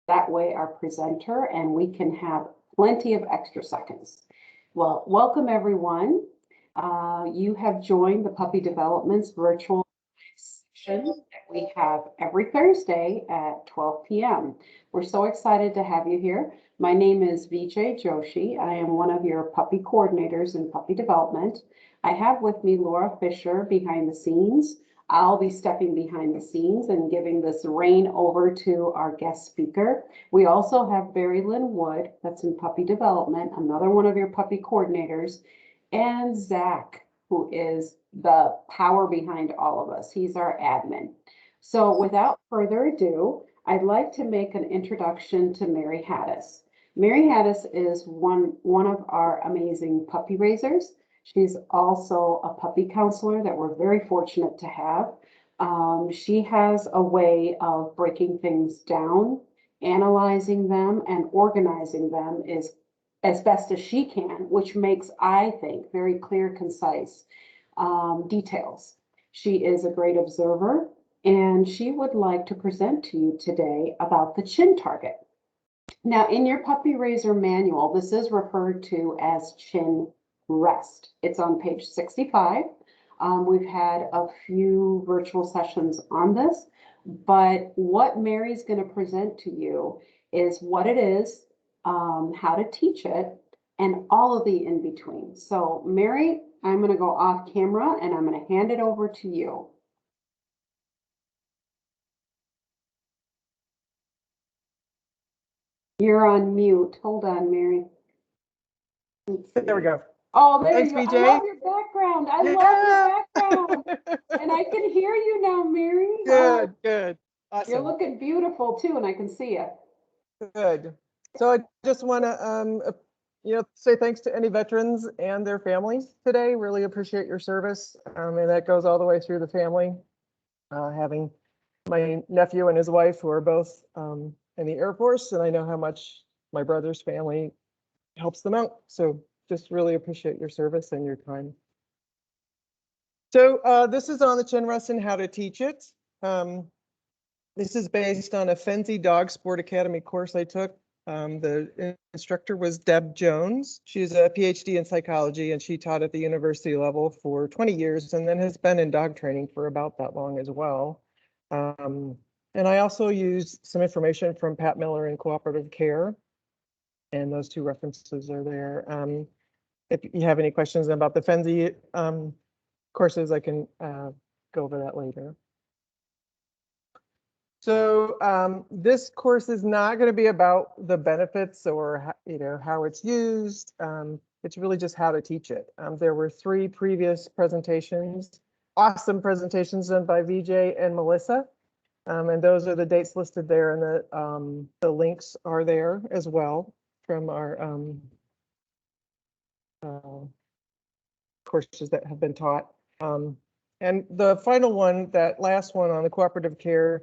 That way our presenter and we can have plenty of extra seconds. Well, welcome everyone. You have joined the Puppy Development's virtual session that we have every Thursday at 12 p.m. We're so excited to have you here. My name is Vijay Joshi. I am one of your puppy coordinators in Puppy Development. I have with me Laura Fisher behind the scenes. I'll be stepping behind the scenes and giving this reign over to our guest speaker. We also have Barry Lynn Wood, that's in Puppy Development, another one of your puppy coordinators, and Zach, who is the power behind all of us. He's our admin. So without further ado, I'd like to make an introduction to Mary Haddis. Mary Haddis is one of our amazing puppy raisers. She's also a puppy counselor that we're very fortunate to have. She has a way of breaking things down, analyzing them, and organizing them is as best as she can, which makes, I think, very clear, concise details. She is a great observer, and she would like to present to you today about the chin target. Now, in your puppy raiser manual, this is referred to as chin rest. It's on page 65. We've had a few virtual sessions on this, but what Mary's going to present to you is what it is, how to teach it, and all of the in between. So Mary, I'm going to go off camera and I'm going to hand it over to you. You're on mute. Hold on, Mary. There we go. Oh, there Thanks, you go. BJ. I love your background. I love your background. And I can hear you now, Mary. Good, good. Awesome. You're looking beautiful too, and I can see you. Good. So I just want to, say thanks to any veterans and their families today. Really appreciate your service, and that goes all the way through the family. Having my nephew and his wife, who are both in the Air Force, and I know how much my brother's family helps them out. So just really appreciate your service and your time. So this is on the chin rest and how to teach it. This is based on a Fenzi Dog Sport Academy course I took. The instructor was Deb Jones. She's a PhD in psychology, and she taught at the university level for 20 years and then has been in dog training for about that long as well. And I also used some information from Pat Miller in Cooperative Care, and those two references are there. If you have any questions about the Fenzi courses, I can go over that later. So this course is not going to be about the benefits or how it's used. It's really just how to teach it. There were 3 previous presentations, awesome presentations done by Vijay and Melissa, and those are the dates listed there, and the links are there as well from our courses that have been taught. And the final one, that last one on the cooperative care,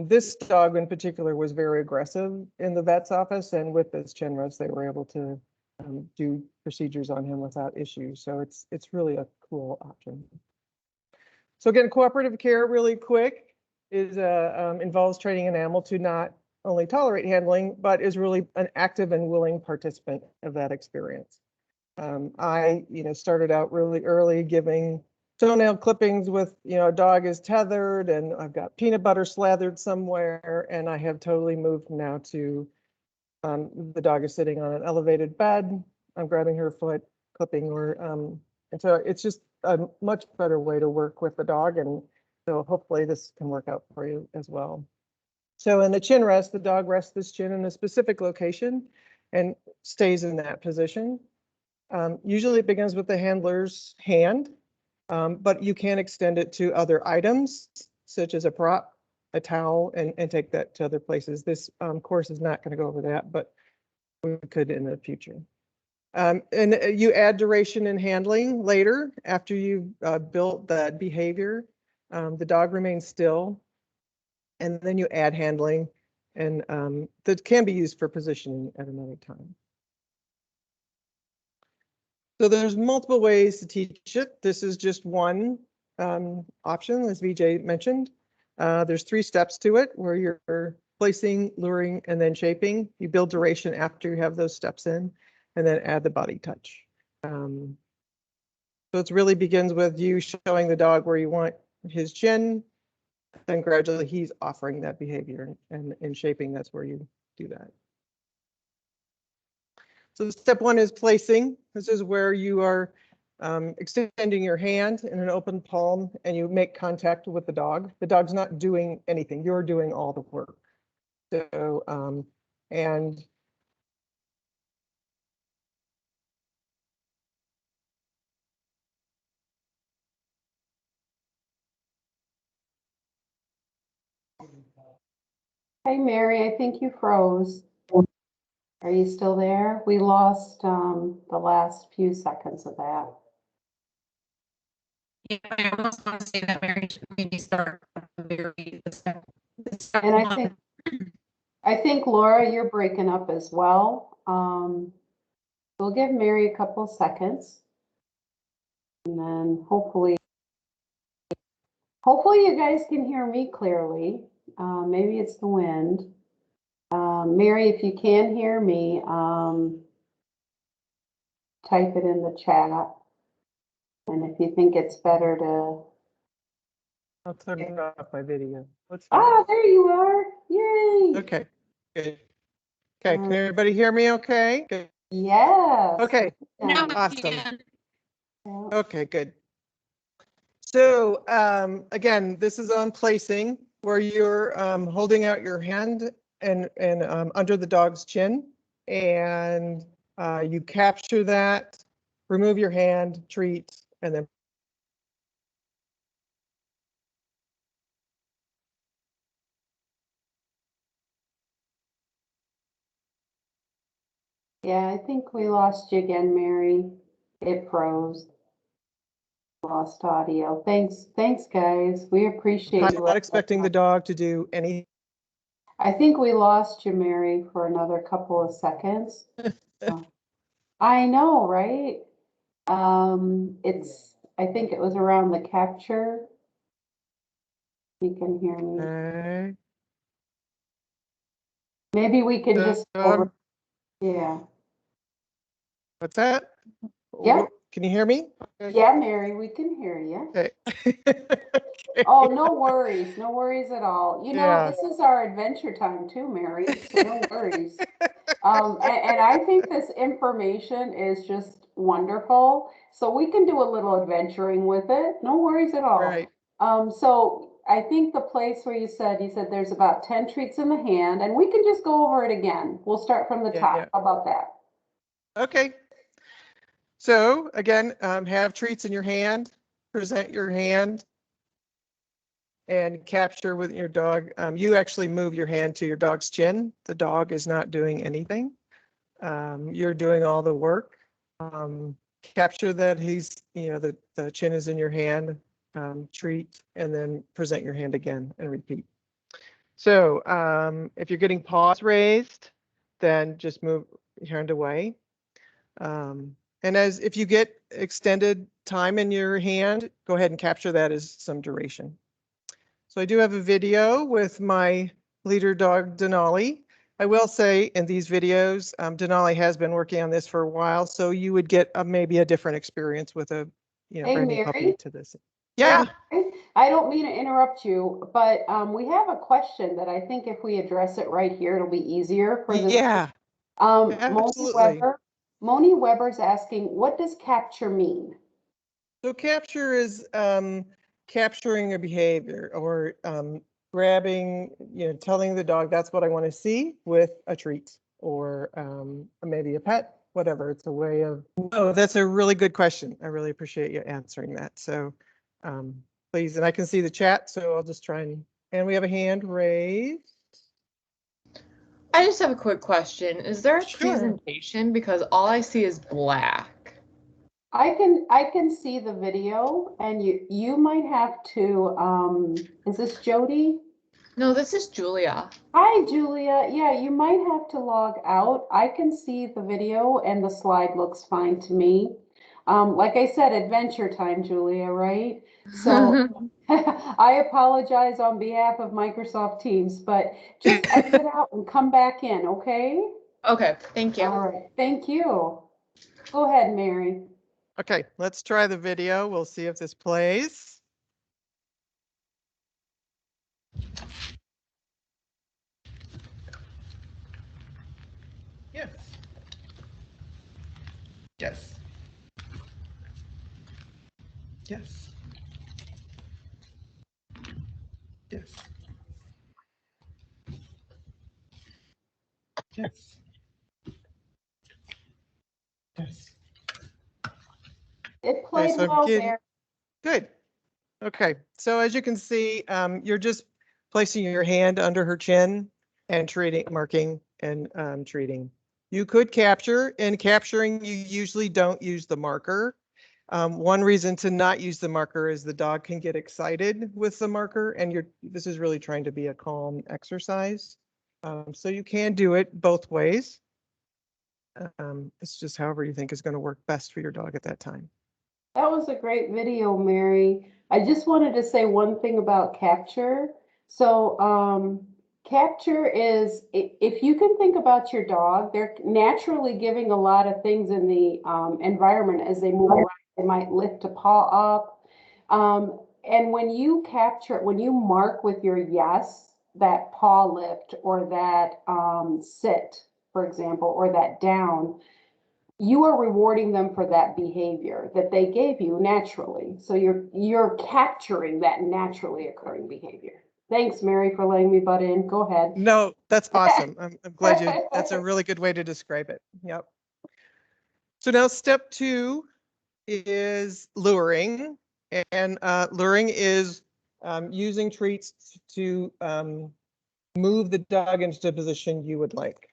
this dog in particular was very aggressive in the vet's office, and with this chin rest, they were able to do procedures on him without issue. So it's really a cool option. So again, cooperative care, really quick, is involves training an animal to not only tolerate handling, but is really an active and willing participant of that experience. I started out really early giving toenail clippings with, a dog is tethered and I've got peanut butter slathered somewhere, and I have totally moved now to the dog is sitting on an elevated bed, I'm grabbing her foot, clipping, or and so it's just a much better way to work with the dog, and so hopefully this can work out for you as well. So in the chin rest, the dog rests this chin in a specific location and stays in that position. Usually it begins with the handler's hand, but you can extend it to other items, such as a prop, a towel, and take that to other places. This course is not going to go over that, but we could in the future. And you add duration and handling later after you've built that behavior. The dog remains still, and then you add handling, and that can be used for positioning at another time. So there's multiple ways to teach it. This is just one option, as Vijay mentioned. There's 3 steps to it, where you're placing, luring, and then shaping. You build duration after you have those steps in, and then add the body touch. So it really begins with you showing the dog where you want his chin, then gradually he's offering that behavior, and in shaping, that's where you do that. So step one is placing. This is where you are extending your hand in an open palm and you make contact with the dog. The dog's not doing anything. You're doing all the work. So, and Hey, Mary, I think you froze. Are you still there? We lost the last few seconds of that. Yeah, I almost want to say that Mary should maybe start at the very the step And I one. think Laura, you're breaking up as well. We'll give Mary a couple seconds. And then hopefully you guys can hear me clearly. Maybe it's the wind. Mary, if you can hear me, type it in the chat. And if you think it's better to, I'll turn off my video. Let's there you are. Yay. okay, good. Okay, can everybody hear me okay? Good. Yes. Okay, Now awesome. again. Okay, good. So again, this is on placing where you're holding out your hand and under the dog's chin, and you capture that, remove your hand, treat, and then Yeah, I think we lost you again, Mary. It froze. Lost audio. Thanks, guys. We appreciate you. not expecting the dog to do anything. I think we lost you, Mary, for another couple of seconds. I know, right? I think it was around the capture. You can hear me. Okay. Maybe we can just, yeah. What's that? Yeah. Can you hear me? Okay. Yeah, Mary, we can hear you. Okay. Oh, no worries. No worries at all. You know, Yeah. this is our adventure time too, Mary, so no worries. And I think this information is just wonderful. So we can do a little adventuring with it. No worries at all. Right. So I think the place where you said there's about 10 treats in the hand, and we can just go over it again. We'll start from the top. Yeah. How about that? Okay. So again, have treats in your hand, present your hand, and capture with your dog. You actually move your hand to your dog's chin. The dog is not doing anything. You're doing all the work. Capture that he's, the chin is in your hand, treat, and then present your hand again and repeat. So if you're getting paws raised, then just move your hand away. And if you get extended time in your hand, go ahead and capture that as some duration. So I do have a video with my leader dog, Denali. I will say in these videos, Denali has been working on this for a while, so you would get maybe a different experience with a brand new puppy to this. Yeah. I don't mean to interrupt you, but we have a question that I think if we address it right here, it'll be easier for this. Yeah. Absolutely. Moni Weber's asking, what does capture mean? So capture is capturing a behavior or grabbing, telling the dog that's what I want to see with a treat or maybe a pet, whatever. It's a way of, oh, that's a really good question. I really appreciate you answering that. So please, and I can see the chat, so I'll just try and we have a hand raised. I just have a quick question. Is there a presentation? Because all I see is black. I can see the video, and you might have to, is this Jody? No, this is Julia. Hi, Julia. Yeah, you might have to log out. I can see the video and the slide looks fine to me. Like I said, adventure time, Julia, right? So I apologize on behalf of Microsoft Teams, but just exit out and come back in, okay? Okay, thank you. All right, thank you. Go ahead, Mary. Okay, let's try the video. We'll see if this plays. Yes. Yes. Yes. Yes. Yes. Yes. It Okay, played so well, again, Mary. good. Okay, so as you can see, you're just placing your hand under her chin and treating, marking and treating. You could capture. In capturing, you usually don't use the marker. One reason to not use the marker is the dog can get excited with the marker, and this is really trying to be a calm exercise. So you can do it both ways. It's just however you think is going to work best for your dog at that time. That was a great video, Mary. I just wanted to say one thing about capture. So, capture is, if you can think about your dog, they're naturally giving a lot of things in the environment as they move around. They might lift a paw up. And when you capture, when you mark with your yes, that paw lift or that sit, for example, or that down, you are rewarding them for that behavior that they gave you naturally. So you're capturing that naturally occurring behavior. Thanks, Mary, for letting me butt in. Go ahead. No, that's awesome. I'm glad that's a really good way to describe it. Yep. So now step 2 is luring, and luring is using treats to move the dog into the position you would like.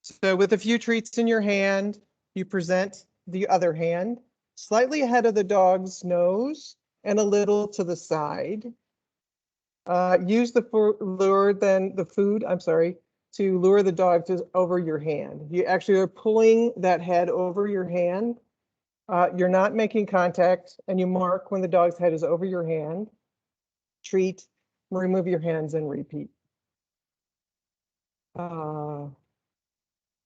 So with a few treats in your hand, you present the other hand slightly ahead of the dog's nose and a little to the side. Use the lure, then the food, I'm sorry, to lure the dog over your hand. You actually are pulling that head over your hand. You're not making contact, and you mark when the dog's head is over your hand. Treat, remove your hands, and repeat.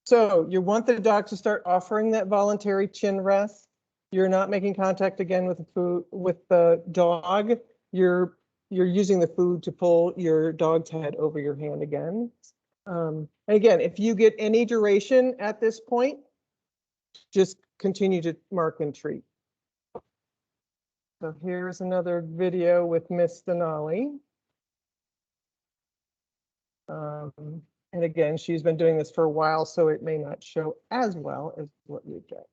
So you want the dog to start offering that voluntary chin rest. You're not making contact again with the food, with the dog. You're using the food to pull your dog's head over your hand again. And again, if you get any duration at this point, just continue to mark and treat. So here's another video with Miss Denali. And again, she's been doing this for a while, so it may not show as well as what you get.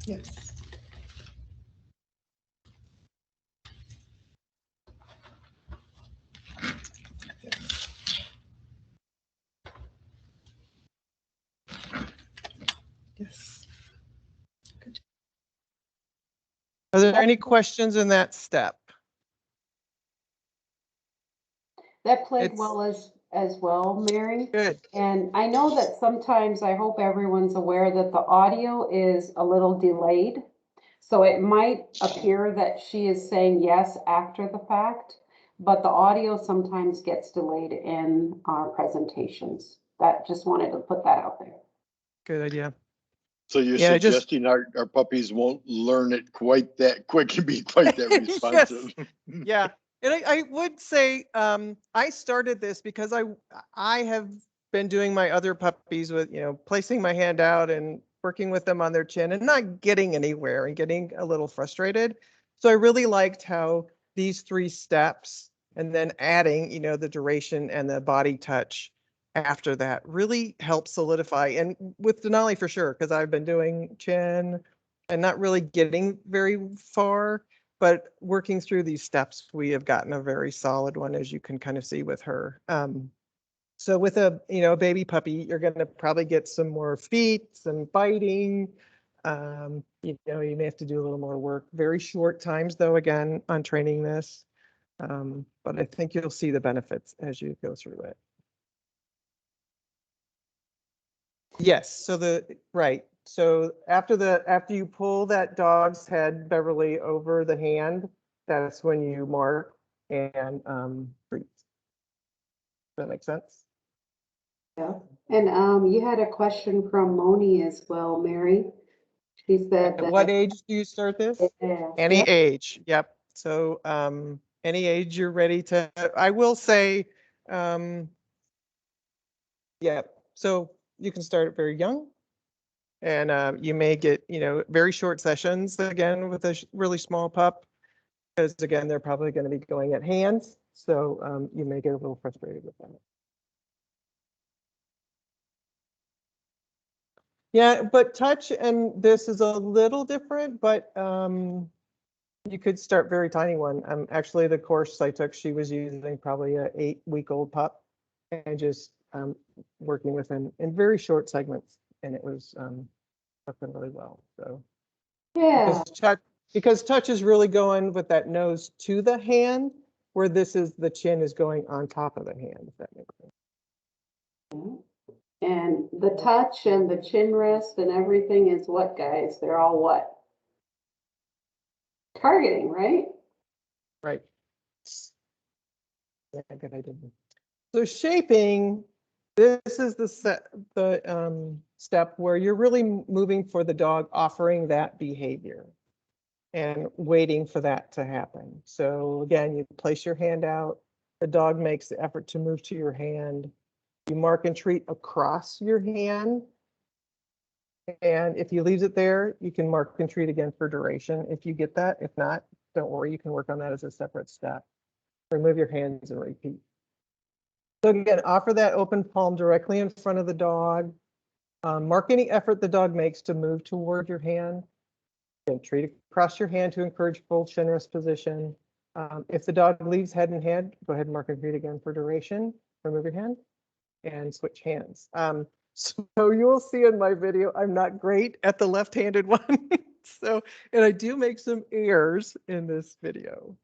Yes. Yes. Are there any questions in that step? That played well as well, Mary. Good. And I know that sometimes, I hope everyone's aware that the audio is a little delayed. So it might appear that she is saying yes after the fact, but the audio sometimes gets delayed in our presentations. That, just wanted to put that out there. Good idea. So you're Yeah, suggesting our puppies won't learn it quite that quick and be quite that responsive? Yeah. And I would say I started this because I have been doing my other puppies with, placing my hand out and working with them on their chin and not getting anywhere and getting a little frustrated. So I really liked how these 3 steps and then adding, the duration and the body touch after that really helps solidify. And with Denali for sure, because I've been doing chin and not really getting very far. But working through these steps, we have gotten a very solid one, as you can kind of see with her. So with a baby puppy, you're going to probably get some more feet, some biting. You may have to do a little more work. Very short times, though, again, on training this. But I think you'll see the benefits as you go through it. Yes, so right. So after you pull that dog's head, Beverly, over the hand, that's when you mark and treat. Does that make sense? Yeah. And you had a question from Moni as well, Mary. She said At what that. age do you start this? Yeah, Any yeah. age, yep. So any age you're ready to, I will say, yeah, so you can start it very young. And you may get, very short sessions again with a really small pup. Because again, they're probably going to be going at hands. So you may get a little frustrated with that. Yeah, but touch and this is a little different, but you could start very tiny one. Actually, the course I took, she was using probably a 8-week-old pup and just working with him in very short segments. And it was working really well. So Yeah. because touch is really going with that nose to the hand, where this is the chin is going on top of the hand, if that makes sense. And the touch and the chin rest and everything is what, guys? They're all what? Targeting, right? Right. Yeah, good idea. So shaping, this is the step where you're really moving for the dog, offering that behavior and waiting for that to happen. So again, you place your hand out, the dog makes the effort to move to your hand. You mark and treat across your hand. And if you leave it there, you can mark and treat again for duration. If you get that, if not, don't worry, you can work on that as a separate step. Remove your hands and repeat. So again, offer that open palm directly in front of the dog. Mark any effort the dog makes to move toward your hand. Again, treat across your hand to encourage full chin rest position. If the dog leaves head and hand, go ahead and mark and treat again for duration. Remove your hand and switch hands. So you will see in my video, I'm not great at the left-handed one. And I do make some errors in this video.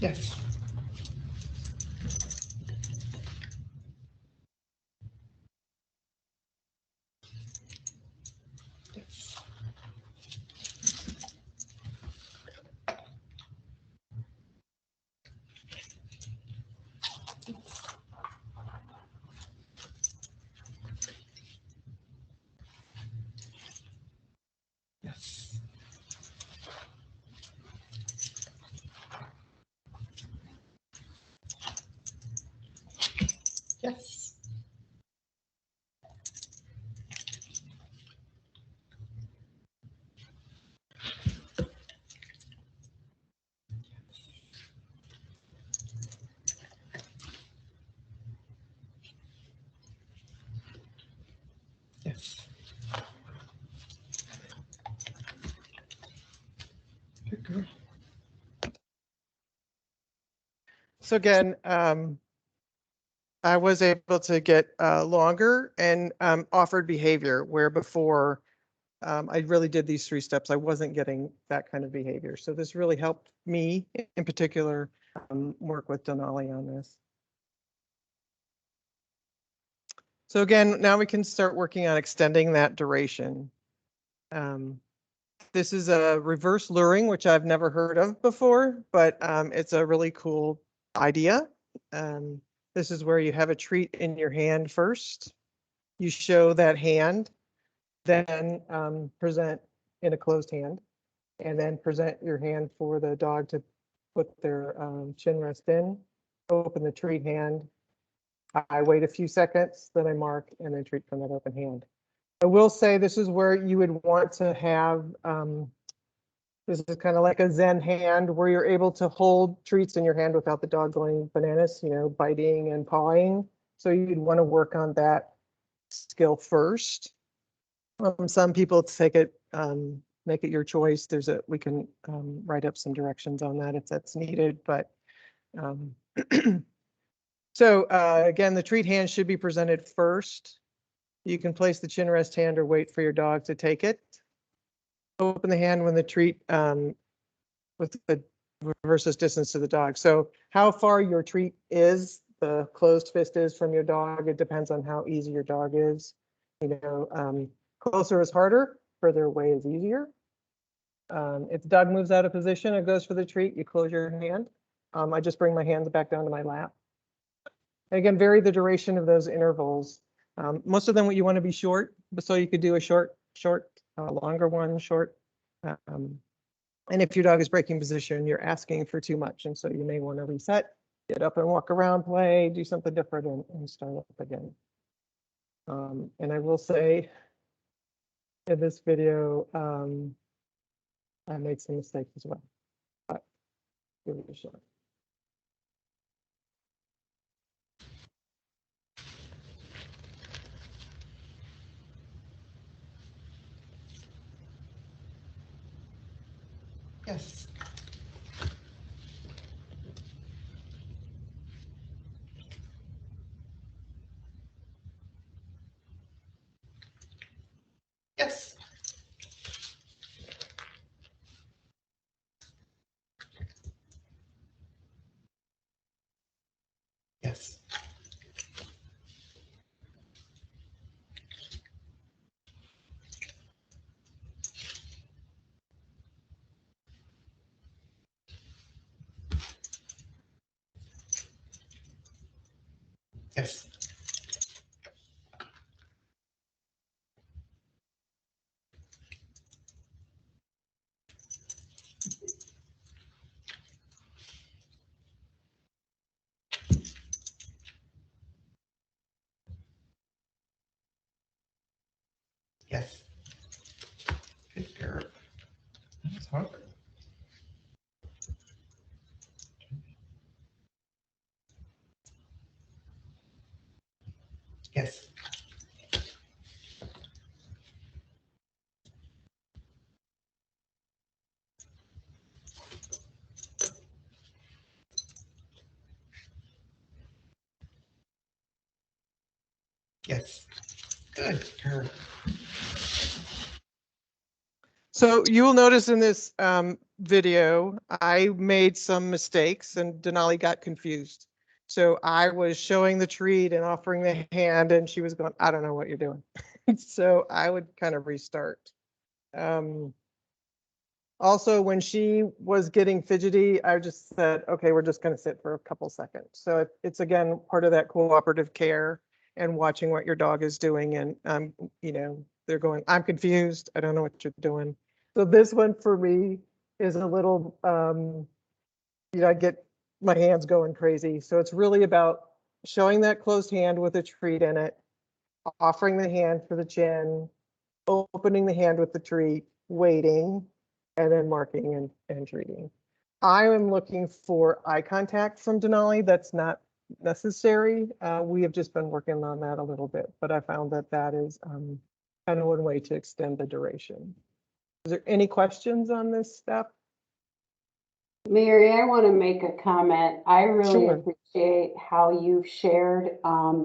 Yes. Yes. Yes. Yes. Yes. Good girl. So again, I was able to get longer and offered behavior where before I really did these 3 steps. I wasn't getting that kind of behavior. So this really helped me in particular work with Denali on this. So again, now we can start working on extending that duration. This is a reverse luring, which I've never heard of before, but it's a really cool idea. This is where you have a treat in your hand first. You show that hand, then present in a closed hand, and then present your hand for the dog to put their chin rest in. Open the treat hand. I wait a few seconds, then I mark and then treat from that open hand. I will say this is where you would want to have, this is kind of like a Zen hand where you're able to hold treats in your hand without the dog going bananas, biting and pawing. So you'd want to work on that skill first. Some people take it make it your choice. We can write up some directions on that if that's needed, but so again, the treat hand should be presented first. You can place the chin rest hand or wait for your dog to take it. Open the hand when the treat with the versus distance to the dog. So how far your treat is, the closed fist is from your dog, it depends on how easy your dog is. You know, closer is harder, further away is easier. If the dog moves out of position and goes for the treat, you close your hand. I just bring my hands back down to my lap. And again, vary the duration of those intervals. Most of them, you want to be short, but so you could do a short, longer one, short. And if your dog is breaking position, you're asking for too much. And so you may want to reset, get up and walk around, play, do something different and start up again. And I will say in this video, I made some mistakes as well, but give it a shot. Yes. Yes. Yes. Yes. Yes. Good girl. That's hard. Yes. Yes. Good girl. So you will notice in this video, I made some mistakes and Denali got confused. So I was showing the treat and offering the hand and she was going, I don't know what you're doing. So I would kind of restart. Also, when she was getting fidgety, I just said, okay, we're just going to sit for a couple seconds. So it's again, part of that cooperative care and watching what your dog is doing. And, you know, they're going, I'm confused. I don't know what you're doing. So this one for me is a little, you know, I get my hands going crazy. So it's really about showing that closed hand with a treat in it, offering the hand for the chin, opening the hand with the treat, waiting, and then marking and treating. I am looking for eye contact from Denali. That's not necessary. We have just been working on that a little bit, but I found that that is kind of one way to extend the duration. Is there any questions on this step? Mary, I want to make a comment. I really Sure. appreciate how you shared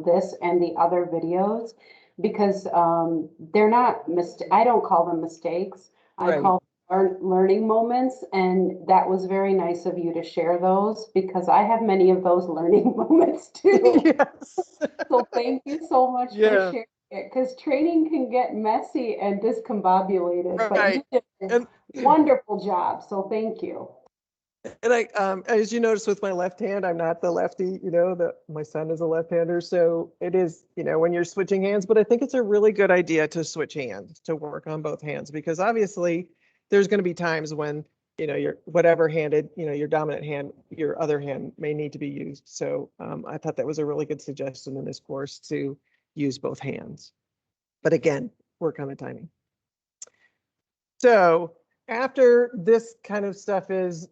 this and the other videos because they're not I don't call them mistakes. I Right. call them learning moments, and that was very nice of you to share those because I have many of those learning moments too. Yes. So thank you so much Yeah. for sharing it because training can get messy and discombobulated, but you Right. did a And wonderful job. So thank you. And I, as you notice with my left hand, I'm not the lefty, you know, my son is a left-hander. So it is, you know, when you're switching hands, but I think it's a really good idea to switch hands, to work on both hands, because obviously there's going to be times when, you know, your whatever handed, you know, your dominant hand, your other hand may need to be used. So I thought that was a really good suggestion in this course to use both hands. But again, work on the timing. So after this kind of stuff is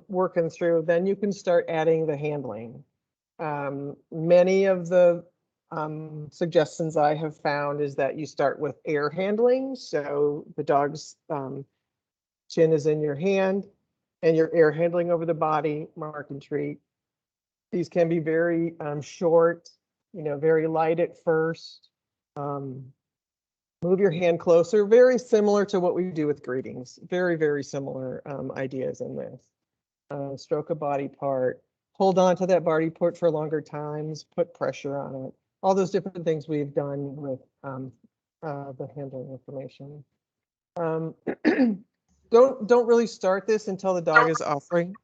working through, then you can start adding the handling. Many of the suggestions I have found is that you start with air handling. So the dog's Chin is in your hand and your air handling over the body, mark and treat. These can be very short, very light at first. Move your hand closer, very similar to what we do with greetings. Very, very similar ideas in this. Stroke a body part, hold on to that body part for longer times, put pressure on it. All those different things we've done with the handling information. Don't really start this until the dog is offering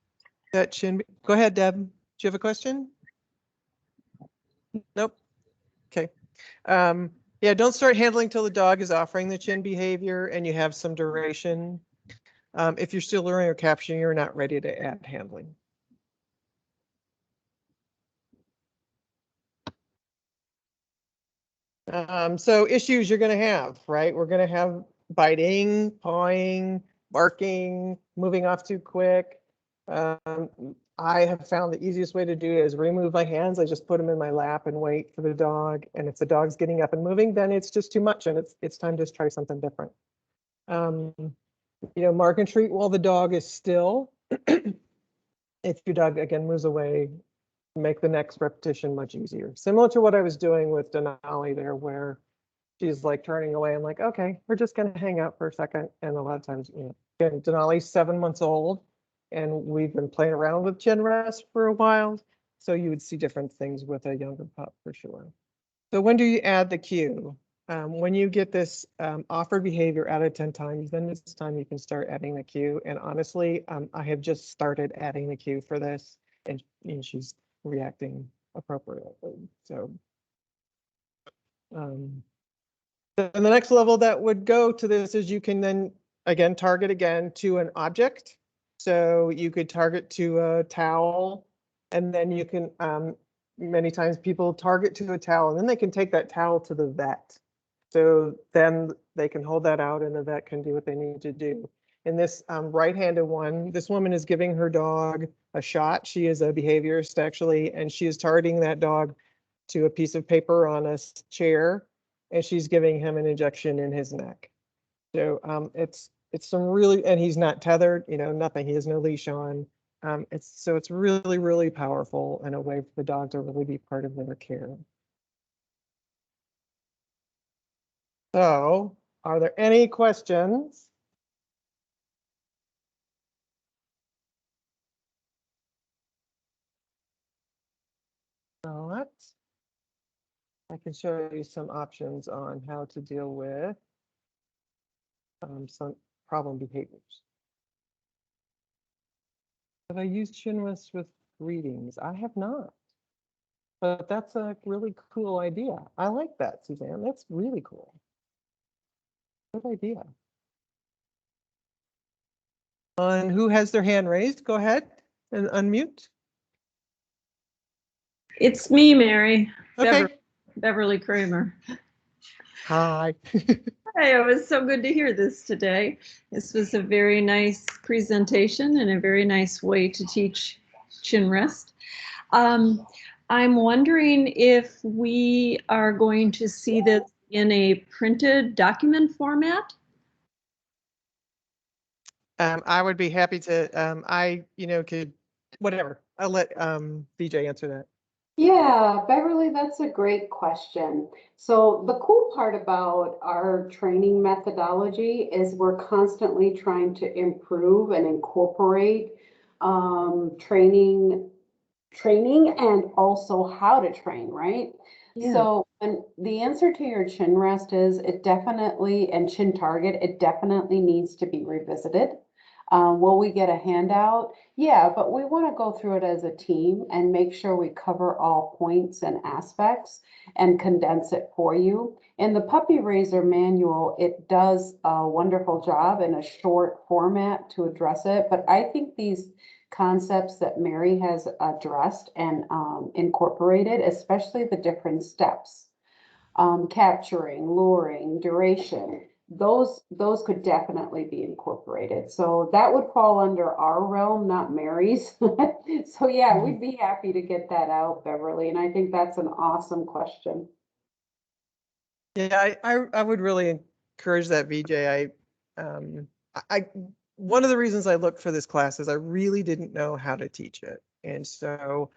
that chin. Go ahead, Deb. Do you have a question? Nope. Okay. Yeah, don't start handling till the dog is offering the chin behavior and you have some duration. If you're still learning or capturing, you're not ready to add handling. So issues you're going to have, right? We're going to have biting, pawing, barking, moving off too quick. I have found the easiest way to do it is remove my hands. I just put them in my lap and wait for the dog. And if the dog's getting up and moving, then it's just too much and it's time to try something different. Mark and treat while the dog is still. If your dog again moves away, make the next repetition much easier. Similar to what I was doing with Denali there, where she's like turning away. I'm like, okay, we're just gonna hang out for a second. And a lot of times, again, Denali's 7 months old, and we've been playing around with chin rest for a while. So you would see different things with a younger pup for sure. So when do you add the cue? When you get this offered behavior added 10 times, then it's time you can start adding the cue. And honestly, I have just started adding the cue for this, and she's reacting appropriately. So and the next level that would go to this is you can then again target again to an object. So you could target to a towel, and then you can many times people target to a towel and then they can take that towel to the vet. So then they can hold that out and the vet can do what they need to do. In this right-handed one, this woman is giving her dog a shot. She is a behaviorist actually, and she is targeting that dog to a piece of paper on a chair, and she's giving him an injection in his neck. So it's some really, and he's not tethered, nothing. He has no leash on. It's really, really powerful and a way for the dog to really be part of their care. So, are there any questions? Not. I can show you some options on how to deal with some problem behaviors. Have I used chin rest with greetings? I have not. But that's a really cool idea. I like that, Suzanne. That's really cool. Good idea. And who has their hand raised? Go ahead and unmute. It's me, Mary. Okay. Beverly Kramer. Hi. Hi, it was so good to hear this today. This was a very nice presentation and a very nice way to teach chin rest. I'm wondering if we are going to see this in a printed document format. I would be happy to, could, whatever. I'll let VJ answer that. Yeah, Beverly, that's a great question. So the cool part about our training methodology is we're constantly trying to improve and incorporate training and also how to train, right? Yeah. So, and the answer to your chin rest is it definitely, and chin target, it definitely needs to be revisited. Will we get a handout? Yeah, but we want to go through it as a team and make sure we cover all points and aspects and condense it for you. In the Puppy Raiser manual, it does a wonderful job in a short format to address it. But I think these concepts that Mary has addressed and incorporated, especially the different steps, capturing, luring, duration, those could definitely be incorporated. So that would fall under our realm, not Mary's. So yeah, we'd be happy to get that out, Beverly. And I think that's an awesome question. Yeah, I would really encourage that, VJ. one of the reasons I looked for this class is I really didn't know how to teach it. And so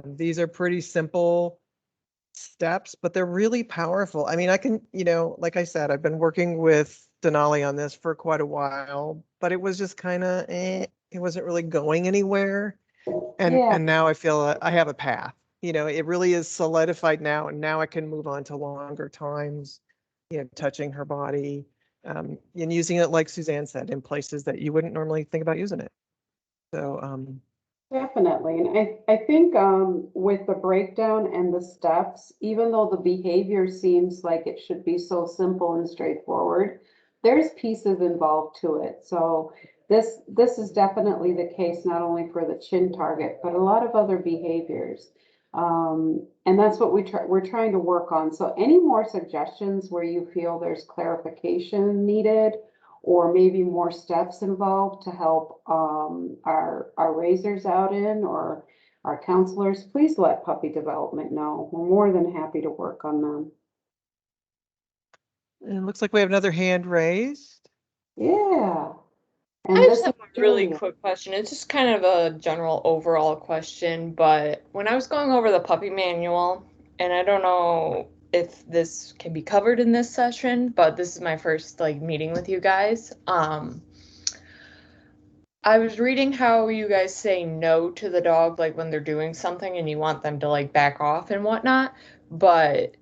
these are pretty simple steps, but they're really powerful. I mean, I can, like I said, I've been working with Denali on this for quite a while, but it was just kind of, it wasn't really going anywhere. Yeah. And now I feel I have a path. It really is solidified now, and now I can move on to longer times, touching her body, and using it, like Suzanne said, in places that you wouldn't normally think about using it. So, Definitely. And I think with the breakdown and the steps, even though the behavior seems like it should be so simple and straightforward, there's pieces involved to it. So this is definitely the case, not only for the chin target, but a lot of other behaviors. And that's what we're trying to work on. So any more suggestions where you feel there's clarification needed, or maybe more steps involved to help our raisers out in, or our counselors, please let Puppy Development know. We're more than happy to work on them. it looks like we have another hand raised. Yeah. And I this just have is a really Julia. quick question. It's just kind of a general overall question, but when I was going over the puppy manual, and I don't know if this can be covered in this session, but this is my first meeting with you guys. I was reading how you guys say no to the dog when they're doing something and you want them to back off and whatnot, but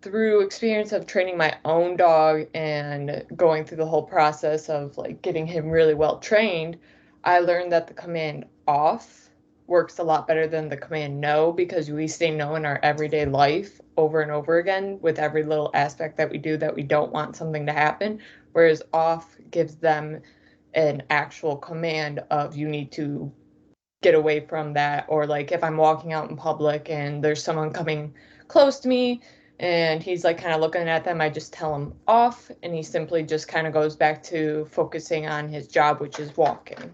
through experience of training my own dog and going through the whole process of getting him really well trained, I learned that the command off works a lot better than the command no, because we say no in our everyday life over and over again with every little aspect that we do that we don't want something to happen, whereas off gives them an actual command of you need to get away from that. Or if I'm walking out in public and there's someone coming close to me and he's kind of looking at them, I just tell him off, and he simply just kind of goes back to focusing on his job, which is walking.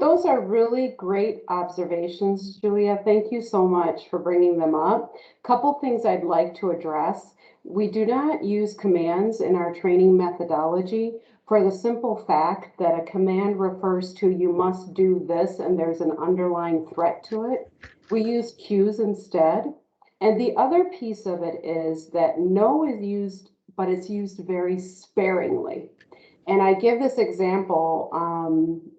Those are really great observations, Julia. Thank you so much for bringing them up. Couple things I'd like to address. We do not use commands in our training methodology for the simple fact that a command refers to you must do this and there's an underlying threat to it. We use cues instead. And the other piece of it is that no is used, but it's used very sparingly. And I give this example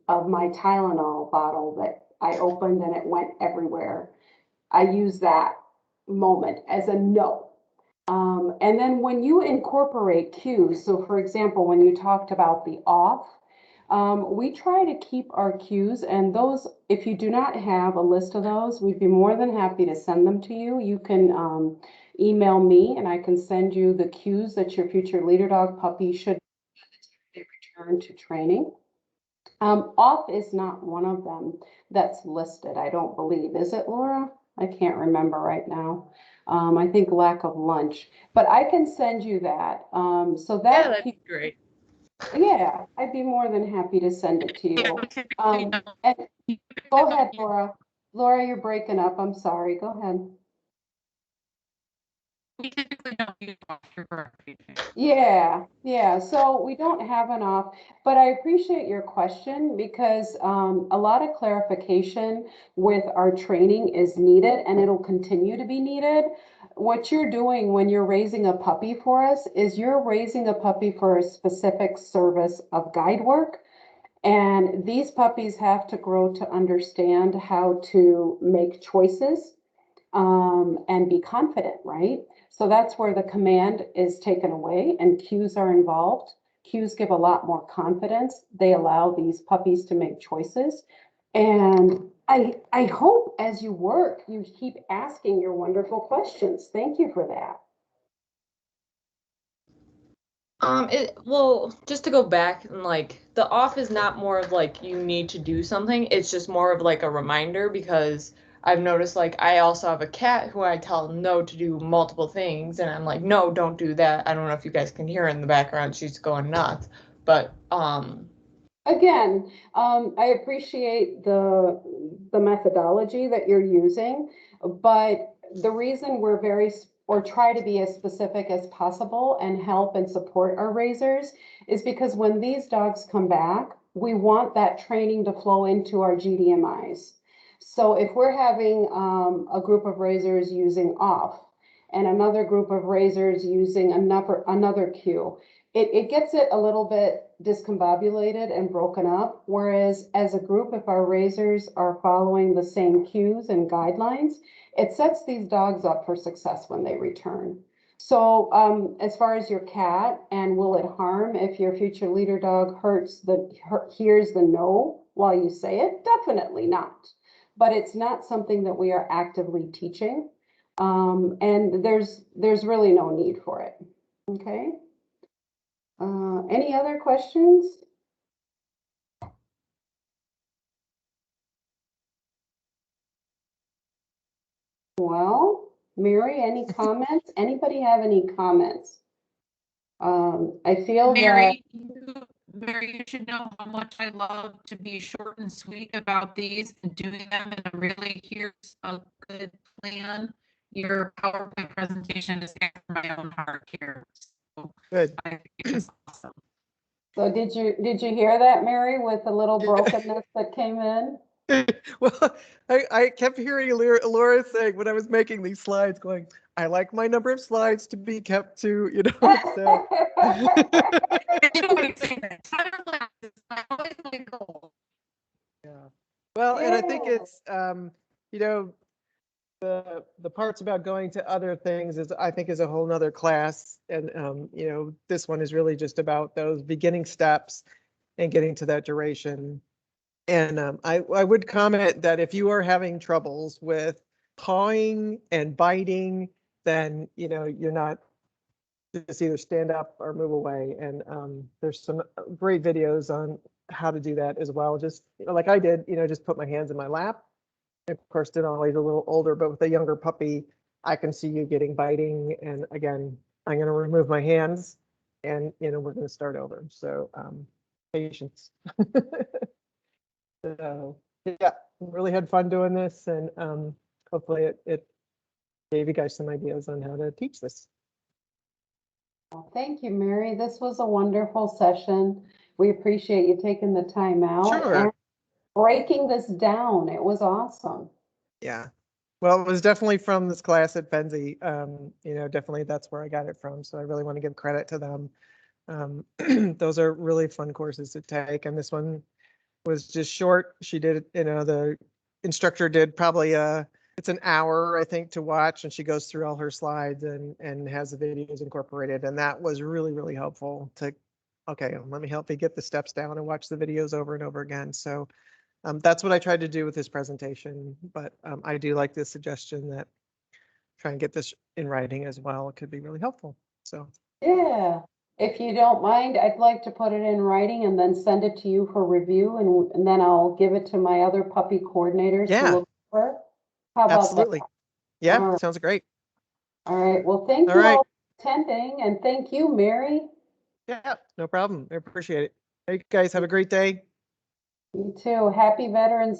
of my Tylenol bottle that I opened and it went everywhere. I use that moment as a no. And then when you incorporate cues, so for example, when you talked about the off, we try to keep our cues, and those, if you do not have a list of those, we'd be more than happy to send them to you. You can email me and I can send you the cues that your future leader dog puppy should return to training. Off is not one of them that's listed, I don't believe. Is it, Laura? I can't remember right now. I think lack of lunch, but I can send you that. So that, yeah, that'd be great. Yeah, I'd be more than happy to send it to you. And go ahead, Laura. Laura, you're breaking up. I'm sorry. Go ahead. We typically don't use off for correction. Yeah. So we don't have an off, but I appreciate your question because a lot of clarification with our training is needed, and it'll continue to be needed. What you're doing when you're raising a puppy for us is you're raising a puppy for a specific service of guide work. And these puppies have to grow to understand how to make choices and be confident, right? So that's where the command is taken away and cues are involved. Cues give a lot more confidence. They allow these puppies to make choices. And I hope as you work, you keep asking your wonderful questions. Thank you for that. Well, just to go back, and the off is not more of you need to do something. It's just more of a reminder, because I've noticed I also have a cat who I tell no to do multiple things, and I'm no, don't do that. I don't know if you guys can hear in the background, she's going nuts. But Again, I appreciate the methodology that you're using, but the reason we're very or try to be as specific as possible and help and support our raisers is because when these dogs come back, we want that training to flow into our GDMIs. So if we're having a group of raisers using off and another group of raisers using another cue, it gets it a little bit discombobulated and broken up. Whereas as a group, if our raisers are following the same cues and guidelines, it sets these dogs up for success when they return. So as far as your cat and will it harm if your future leader dog hears the no while you say it? Definitely not. But it's not something that we are actively teaching. And there's really no need for it. Okay. Any other questions? Well, Mary, any comments? Anybody have any comments? I feel that, Mary, you should know how much I love to be short and sweet about these and doing them in a really, here's a good plan. Your PowerPoint presentation is after my own heart here. So Good. I think it's awesome. so did you hear that, Mary, with the little brokenness that came in? Well, I kept hearing Laura saying when I was making these slides, going, I like my number of slides to be kept to, you know, so. You know what I'm saying? Time lapses, I always my goal. Yeah. Well, and I think Yeah. it's, you know, the parts about going to other things is, I think, is a whole nother class. And, you know, this one is really just about those beginning steps and getting to that duration. And I would comment that if you are having troubles with pawing and biting, then, you know, you're not, just either stand up or move away. And there's some great videos on how to do that as well. Just, you know, like I did, you know, just put my hands in my lap. Of course, Denali's a little older, but with a younger puppy, I can see you getting biting. And again, I'm going to remove my hands and, you know, we're going to start over. So patience. So yeah, really had fun doing this, and hopefully it gave you guys some ideas on how to teach this. Well, thank you, Mary. This was a wonderful session. We appreciate you taking the time out Sure. and breaking this down. It was awesome. Yeah. Well, it was definitely from this class at Benzie. You know, definitely that's where I got it from. So I really want to give credit to them. Those are really fun courses to take, and this one was just short. She did, you know, the instructor did probably it's an hour, I think, to watch, and she goes through all her slides and has the videos incorporated. And that was really, really helpful to, okay, let me help you get the steps down and watch the videos over and over again. So that's what I tried to do with this presentation. But I do like this suggestion that try and get this in writing as well. It could be really helpful. So Yeah. If you don't mind, I'd like to put it in writing and then send it to you for review, and then I'll give it to my other puppy coordinators to yeah, look over. How about absolutely. that? Yeah, All right. sounds great. All right. Well, thank All you right. all for attending, and thank you, Mary. Yeah, no problem. I appreciate it. Hey, guys, have a great day. You too. Happy Veterans